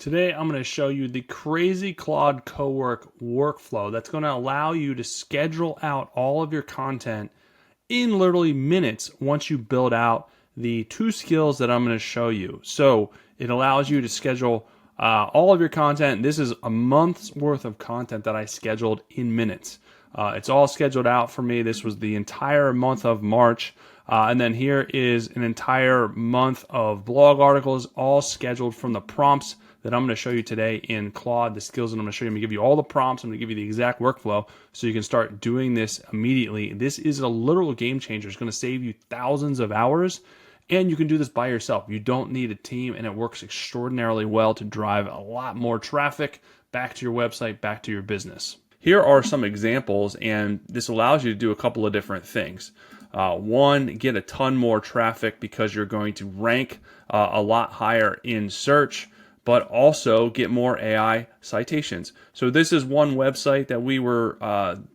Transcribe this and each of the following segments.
Today, I'm going to show you the crazy Claude Cowork workflow that's going to allow you to schedule out all of your content in literally minutes once you build out the two skills that I'm going to show you. So it allows you to schedule all of your content. This is a month's worth of content that I scheduled in minutes. It's all scheduled out for me. This was the entire month of March. And then here is an entire month of blog articles, all scheduled from the prompts that I'm going to show you today in Claude, the skills that I'm going to show you. I'm going to give you all the prompts. I'm going to give you the exact workflow so you can start doing this immediately. This is a literal game changer. It's going to save you thousands of hours, and you can do this by yourself. You don't need a team, and it works extraordinarily well to drive a lot more traffic back to your website, back to your business. Here are some examples, and this allows you to do a couple of different things. One, get a ton more traffic because you're going to rank a lot higher in search, but also get more AI citations. So this is one website that we were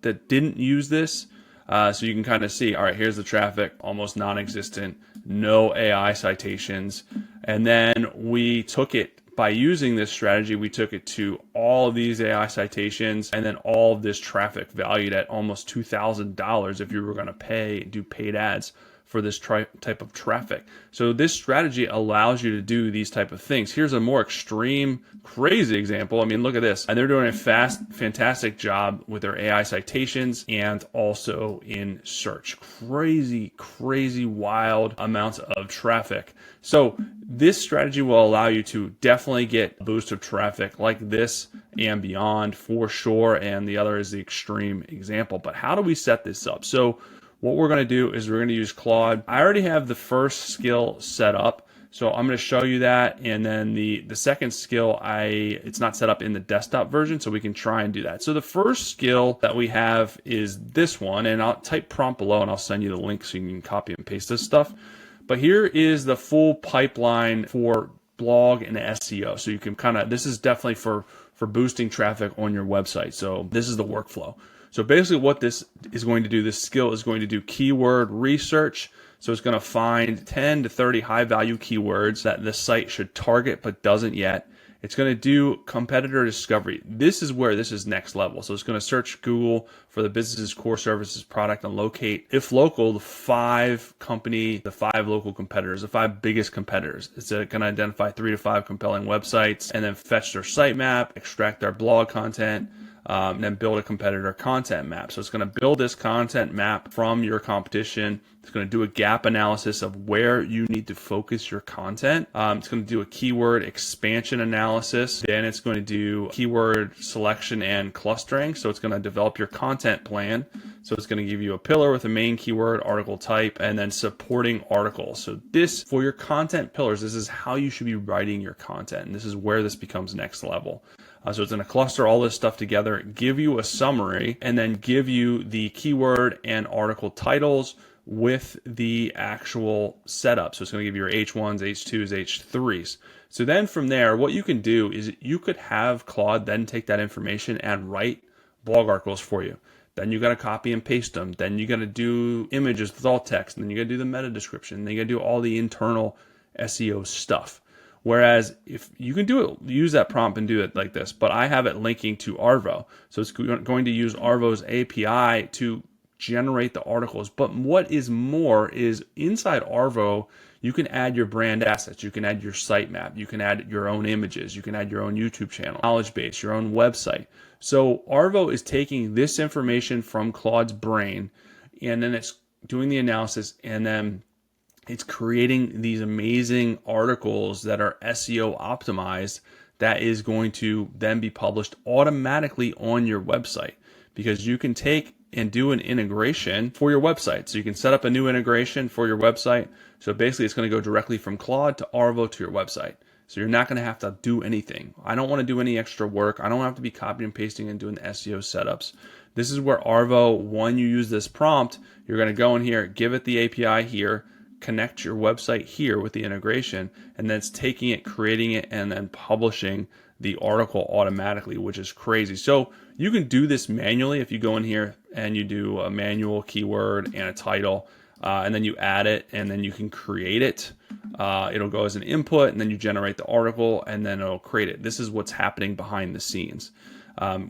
that didn't use this. So you can kind of see, all right, here's the traffic, almost non-existent, no AI citations. And then we took it, by using this strategy, we took it to all of these AI citations and then all of this traffic valued at almost $2,000 if you were going to do paid ads for this type of traffic. So this strategy allows you to do these type of things. Here's a more extreme, crazy example. I mean, look at this. And they're doing a fantastic job with their AI citations and also in search. Crazy, wild amounts of traffic. So this strategy will allow you to definitely get a boost of traffic like this and beyond for sure. And the other is the extreme example. But how do we set this up? So what we're going to do is we're going to use Claude. I already have the first skill set up, so I'm going to show you that. And then the second skill, it's not set up in the desktop version, so we can try and do that. So the first skill that we have is this one, and I'll type prompt below and I'll send you the link so you can copy and paste this stuff. But here is the full pipeline for blog and SEO. So you can this is definitely for boosting traffic on your website. So this is the workflow. So basically what this is going to do, this skill is going to do keyword research. So it's going to find 10 to 30 high value keywords that the site should target but doesn't yet. It's going to do competitor discovery. This is where this is next level. So it's going to search Google for the business's core services product and locate, if local, the five local competitors, the five biggest competitors. It's going to identify 3 to 5 compelling websites and then fetch their sitemap, extract their blog content, and then build a competitor content map. So it's going to build this content map from your competition. It's going to do a gap analysis of where you need to focus your content. It's going to do a keyword expansion analysis. Then it's going to do keyword selection and clustering. So it's going to develop your content plan. So it's going to give you a pillar with a main keyword, article type, and then supporting articles. So this, for your content pillars, this is how you should be writing your content. And this is where this becomes next level. So it's going to cluster all this stuff together, give you a summary, and then give you the keyword and article titles with the actual setup. So it's going to give you your H1s, H2s, H3s. So then from there, what you can do is you could have Claude then take that information and write blog articles for you. Then you got to copy and paste them. Then you got to do images with alt text. And then you got to do the meta description. Then you got to do all the internal SEO stuff. Whereas if you can do it, use that prompt and do it like this, but I have it linking to Arvow. So it's going to use Arvow's API to generate the articles. But what is more is inside Arvow, you can add your brand assets. You can add your sitemap. You can add your own images. You can add your own YouTube channel, knowledge base, your own website. So Arvow is taking this information from Claude's brain, and then it's doing the analysis, and then it's creating these amazing articles that are SEO optimized that is going to then be published automatically on your website, because you can take and do an integration for your website. So you can set up a new integration for your website. So basically it's going to go directly from Claude to Arvow to your website. So you're not going to have to do anything. I don't want to do any extra work. I don't have to be copying and pasting and doing the SEO setups. This is where Arvow, when you use this prompt, you're going to go in here, give it the API here, connect your website here with the integration, and then it's taking it, creating it, and then publishing the article automatically, which is crazy. So you can do this manually if you go in here and you do a manual keyword and a title. and then you add it, and then you can create it. It'll go as an input, and then you generate the article, and then it'll create it. This is what's happening behind the scenes,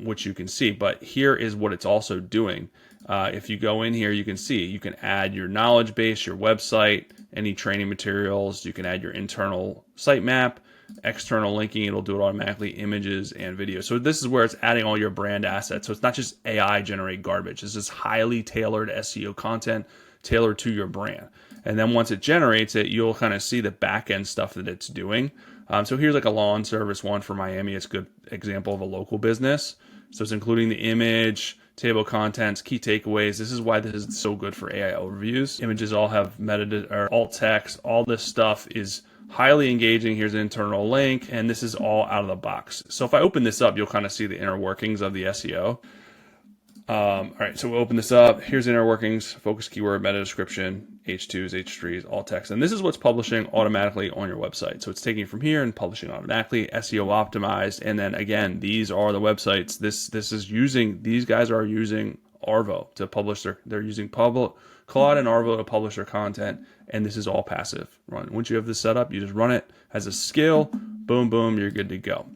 which you can see. But here is what it's also doing. If you go in here, you can see you can add your knowledge base, your website, any training materials. You can add your internal sitemap, external linking. It'll do it automatically, images and video. So this is where it's adding all your brand assets. So it's not just AI generate garbage. This is highly tailored SEO content tailored to your brand. And then once it generates it, you'll kind of see the back end stuff that it's doing. So here's like a lawn service one for Miami. It's a good example of a local business. So it's including the image, table of contents, key takeaways. This is why this is so good for AI overviews. Images all have metadata or alt text. All this stuff is highly engaging. Here's an internal link, and this is all out of the box. So if I open this up, you'll kind of see the inner workings of the SEO. All right, so we'll open this up. Here's inner workings, focus keyword, meta description, H2s, H3s, alt text. And this is what's publishing automatically on your website. So it's taking from here and publishing automatically, SEO optimized. And then again, these are the websites. This is using, these guys are using Arvow to publish they're using Claude and Arvow to publish their content. And this is all passive run. Once you have this set up, you just run it as a skill, boom, boom, you're good to go.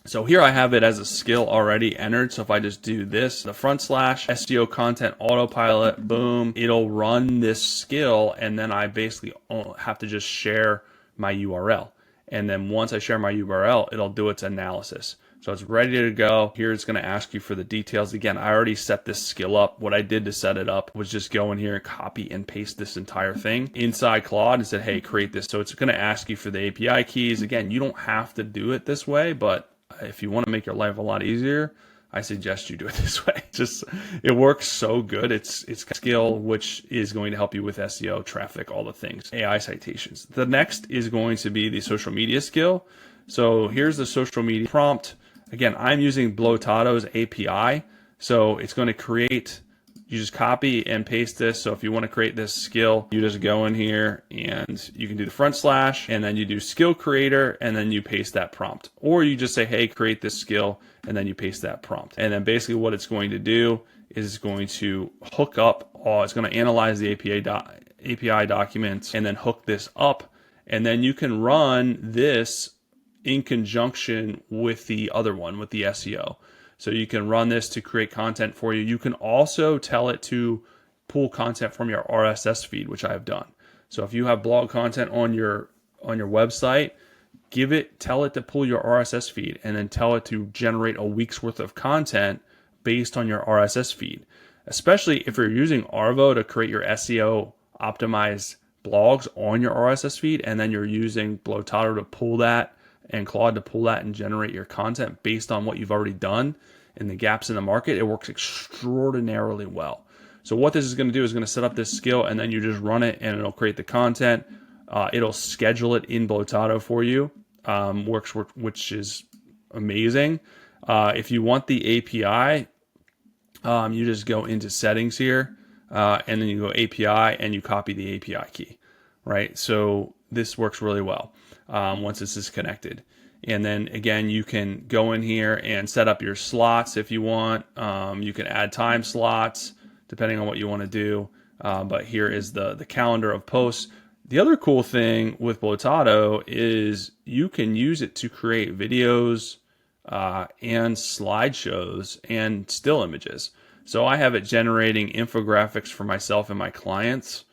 So here I have it as a skill already entered. So if I just do this, the / SEO content autopilot, boom, it'll run this skill. And then I basically have to just share my URL. And then once I share my URL, it'll do its analysis. So it's ready to go. Here it's going to ask you for the details. Again, I already set this skill up. What I did to set it up was just go in here and copy and paste this entire thing inside Claude and said, hey, create this. So it's going to ask you for the API keys. Again, you don't have to do it this way, but if you want to make your life a lot easier, I suggest you do it this way. It works so good. It's a skill which is going to help you with SEO, traffic, all the things. AI citations. The next is going to be the social media skill. So here's the social media prompt. Again, I'm using Blotado's API. So it's going to create, you just copy and paste this. So if you want to create this skill, you just go in here and you can do the / and then you do skill creator and then you paste that prompt. Or you just say, hey, create this skill and then you paste that prompt. And then basically what it's going to do is it's going to hook up, it's going to analyze the API documents and then hook this up. And then you can run this in conjunction with the other one, with the SEO. So you can run this to create content for you. You can also tell it to pull content from your RSS feed, which I have done. So if you have blog content on your website, tell it to pull your RSS feed and then tell it to generate a week's worth of content based on your RSS feed. Especially if you're using Arvow to create your SEO optimized blogs on your RSS feed, and then you're using Blotado to pull that and Claude to pull that and generate your content based on what you've already done and the gaps in the market, it works extraordinarily well. So what this is going to do is going to set up this skill and then you just run it and it'll create the content. It'll schedule it in Blotado for you, which is amazing. If you want the API, you just go into settings here and then you go API and you copy the API key, right? So this works really well. Once this is connected. And then again, you can go in here and set up your slots if you want. You can add time slots depending on what you want to do. But here is the calendar of posts. The other cool thing with Blotado is you can use it to create videos and slideshows and still images. So I have it generating infographics for myself and my clients.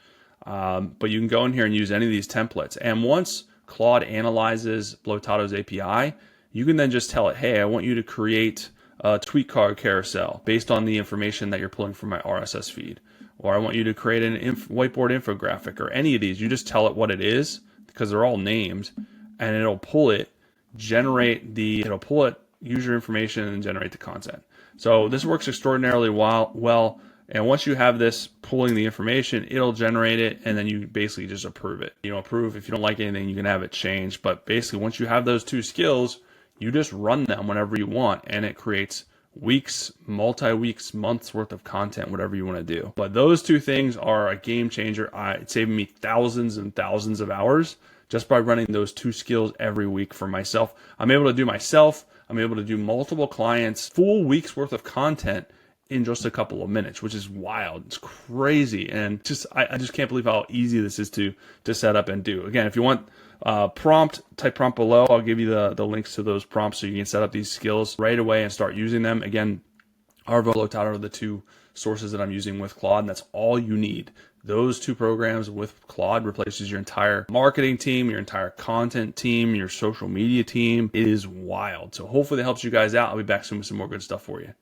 But you can go in here and use any of these templates. And once Claude analyzes Blotado's API, you can then just tell it, hey, I want you to create a tweet card carousel based on the information that you're pulling from my RSS feed. Or I want you to create an whiteboard infographic or any of these. You just tell it what it is because they're all named and it'll pull it, use your information and generate the content. So this works extraordinarily well. And once you have this pulling the information, it'll generate it, and then you basically just approve it. Approve. If you don't like anything, you can have it changed. But basically, once you have those two skills, you just run them whenever you want, and it creates weeks, multi-weeks, months worth of content, whatever you want to do. But those two things are a game changer. It's saving me thousands and thousands of hours just by running those two skills every week for myself. I'm able to do myself. I'm able to do multiple clients, full weeks worth of content in just a couple of minutes, which is wild. It's crazy. And I just can't believe how easy this is to set up and do. Again, if you want prompt, type prompt below. I'll give you the links to those prompts so you can set up these skills right away and start using them. Again, Arvow, Blotado are the two sources that I'm using with Claude, and that's all you need. Those two programs with Claude replaces your entire marketing team, your entire content team, your social media team. It is wild. So hopefully that helps you guys out. I'll be back soon with some more good stuff for you.